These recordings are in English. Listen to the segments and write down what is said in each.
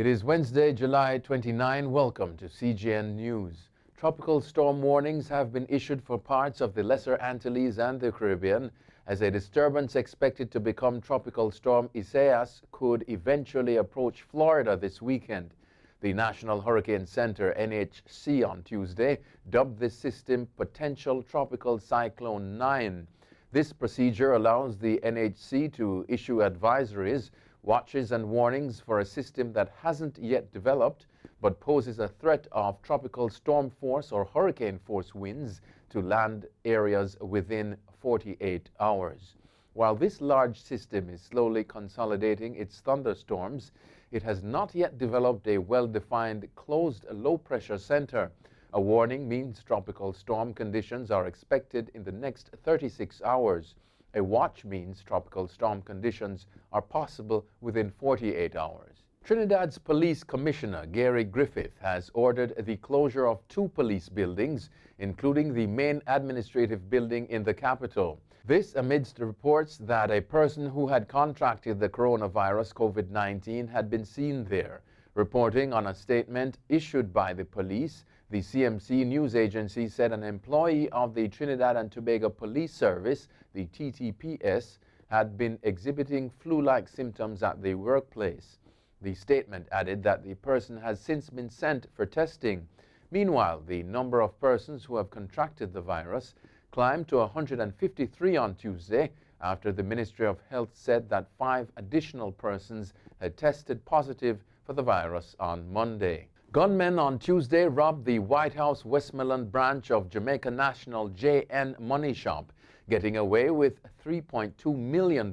It is Wednesday, July 29. Welcome to CGN News. Tropical storm warnings have been issued for parts of the Lesser Antilles and the Caribbean as a disturbance expected to become Tropical Storm Isaias could eventually approach Florida this weekend. The National Hurricane Center, NHC, on Tuesday dubbed this system Potential Tropical Cyclone 9. This procedure allows the NHC to issue advisories, watches and warnings for a system that hasn't yet developed but poses a threat of tropical storm force or hurricane force winds to land areas within 48 hours. While this large system is slowly consolidating its thunderstorms, it has not yet developed a well-defined closed low-pressure center. A warning means tropical storm conditions are expected in the next 36 hours. A watch means tropical storm conditions are possible within 48 hours. Trinidad's Police Commissioner, Gary Griffith, has ordered the closure of 2 police buildings, including the main administrative building in the capital. This amidst reports that a person who had contracted the coronavirus COVID-19 had been seen there. Reporting on a statement issued by the police, the CMC news agency said an employee of the Trinidad and Tobago Police Service, the TTPS, had been exhibiting flu-like symptoms at the workplace. The statement added that the person has since been sent for testing. Meanwhile, the number of persons who have contracted the virus climbed to 153 on Tuesday after the Ministry of Health said that 5 additional persons had tested positive for the virus on Monday. Gunmen on Tuesday robbed the White House Westmoreland branch of Jamaica National CGN money shop, getting away with $3.2 million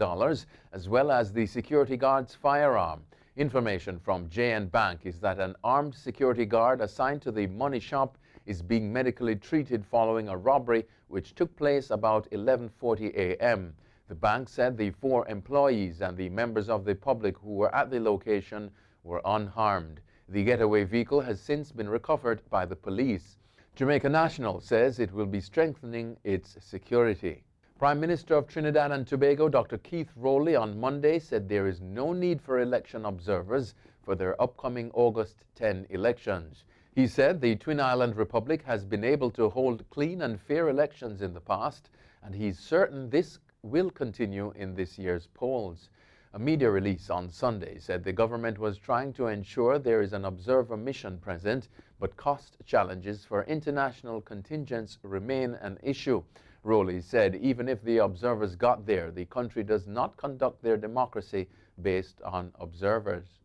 as well as the security guard's firearm. Information from CGN Bank is that an armed security guard assigned to the money shop is being medically treated following a robbery which took place about 11:40 a.m. The bank said the 4 employees and the members of the public who were at the location were unharmed. The getaway vehicle has since been recovered by the police. Jamaica National says it will be strengthening its security. Prime Minister of Trinidad and Tobago, Dr. Keith Rowley, on Monday said there is no need for election observers for their upcoming August 10 elections. He said the Twin Island Republic has been able to hold clean and fair elections in the past, and he's certain this will continue in this year's polls. A media release on Sunday said the government was trying to ensure there is an observer mission present, but cost challenges for international contingents remain an issue. Rowley said even if the observers got there, the country does not conduct their democracy based on observers.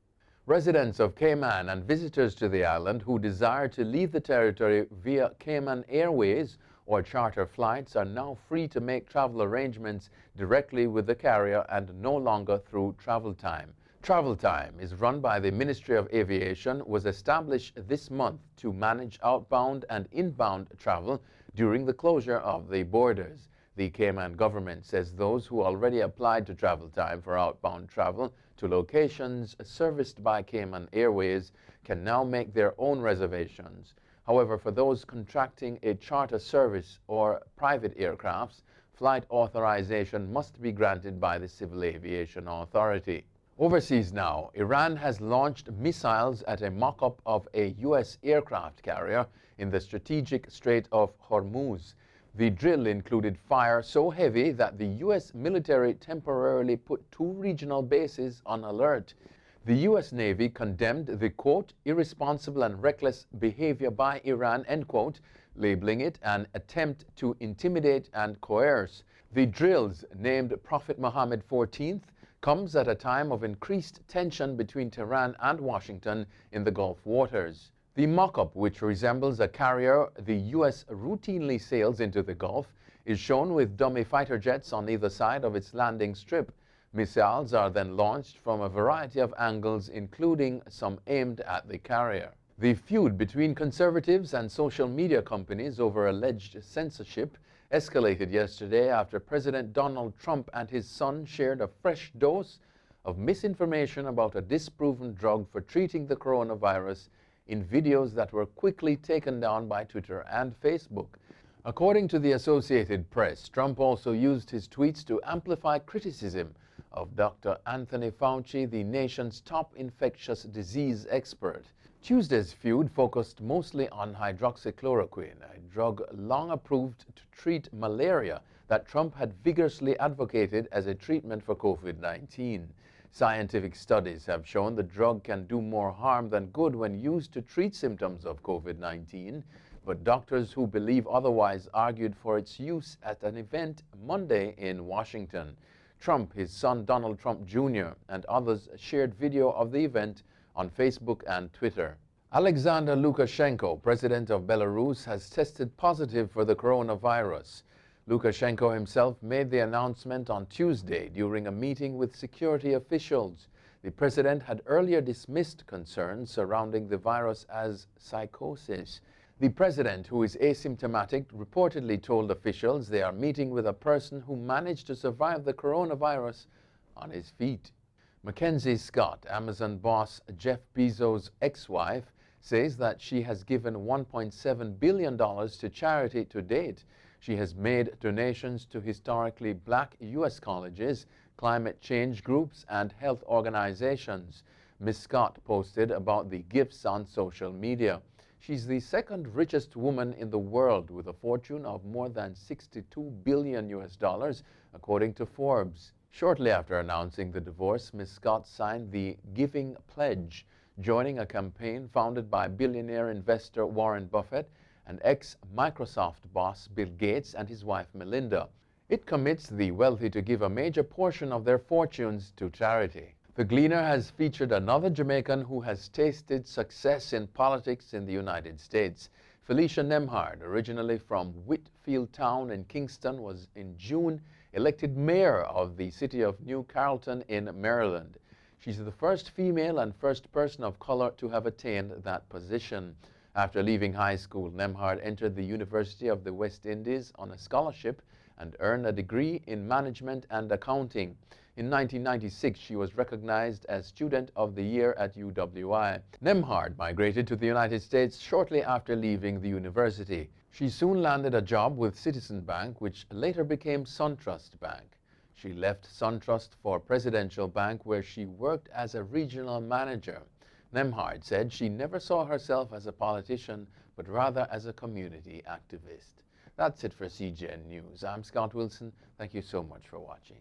Residents of Cayman and visitors to the island who desire to leave the territory via Cayman Airways or charter flights are now free to make travel arrangements directly with the carrier and no longer through Travel Time. Travel Time is run by the Ministry of Aviation, was established this month to manage outbound and inbound travel during the closure of the borders. The Cayman government says those who already applied to Travel Time for outbound travel to locations serviced by Cayman Airways can now make their own reservations. However, for those contracting a charter service or private aircrafts, flight authorization must be granted by the Civil Aviation Authority. Overseas now, Iran has launched missiles at a mock-up of a U.S. aircraft carrier in the strategic Strait of Hormuz. The drill included fire so heavy that the U.S. military temporarily put 2 regional bases on alert. The U.S. Navy condemned the, quote, irresponsible and reckless behavior by Iran, end quote, labeling it an attempt to intimidate and coerce. The drills, named Prophet Muhammad XIV, comes at a time of increased tension between Tehran and Washington in the Gulf waters. The mock-up, which resembles a carrier the U.S. routinely sails into the Gulf, is shown with dummy fighter jets on either side of its landing strip. Missiles are then launched from a variety of angles, including some aimed at the carrier. The feud between conservatives and social media companies over alleged censorship escalated yesterday after President Donald Trump and his son shared a fresh dose of misinformation about a disproven drug for treating the coronavirus in videos that were quickly taken down by Twitter and Facebook. According to the Associated Press, Trump also used his tweets to amplify criticism of Dr. Anthony Fauci, the nation's top infectious disease expert. Tuesday's feud focused mostly on hydroxychloroquine, a drug long approved to treat malaria that Trump had vigorously advocated as a treatment for COVID-19. Scientific studies have shown the drug can do more harm than good when used to treat symptoms of COVID-19, but doctors who believe otherwise argued for its use at an event Monday in Washington. Trump, his son Donald Trump Jr., and others shared video of the event on Facebook and Twitter. Alexander Lukashenko, president of Belarus, has tested positive for the coronavirus. Lukashenko himself made the announcement on Tuesday during a meeting with security officials. The president had earlier dismissed concerns surrounding the virus as psychosis. The president, who is asymptomatic, reportedly told officials they are meeting with a person who managed to survive the coronavirus on his feet. Mackenzie Scott, Amazon boss Jeff Bezos' ex-wife, says that she has given $1.7 billion to charity to date. She has made donations to historically black U.S. colleges, climate change groups, and health organizations. Ms. Scott posted about the gifts on social media. She's the second richest woman in the world with a fortune of more than $62 billion US, according to Forbes. Shortly after announcing the divorce, Ms. Scott signed the Giving Pledge, joining a campaign founded by billionaire investor Warren Buffett and ex-Microsoft boss Bill Gates and his wife Melinda. It commits the wealthy to give a major portion of their fortunes to charity. The Gleaner has featured another Jamaican who has tasted success in politics in the United States. Felicia Nemhard, originally from Whitfield Town in Kingston, was in June elected mayor of the city of New Carrollton in Maryland. She's the first female and first person of color to have attained that position. After leaving high school, Nemhard entered the University of the West Indies on a scholarship and earned a degree in management and accounting. In 1996, she was recognized as Student of the Year at UWI. Nemhard migrated to the United States shortly after leaving the university. She soon landed a job with Citizen Bank, which later became SunTrust Bank. She left SunTrust for Presidential Bank, where she worked as a regional manager. Nemhard said she never saw herself as a politician, but rather as a community activist. That's it for CGN News. I'm Scott Wilson. Thank you so much for watching.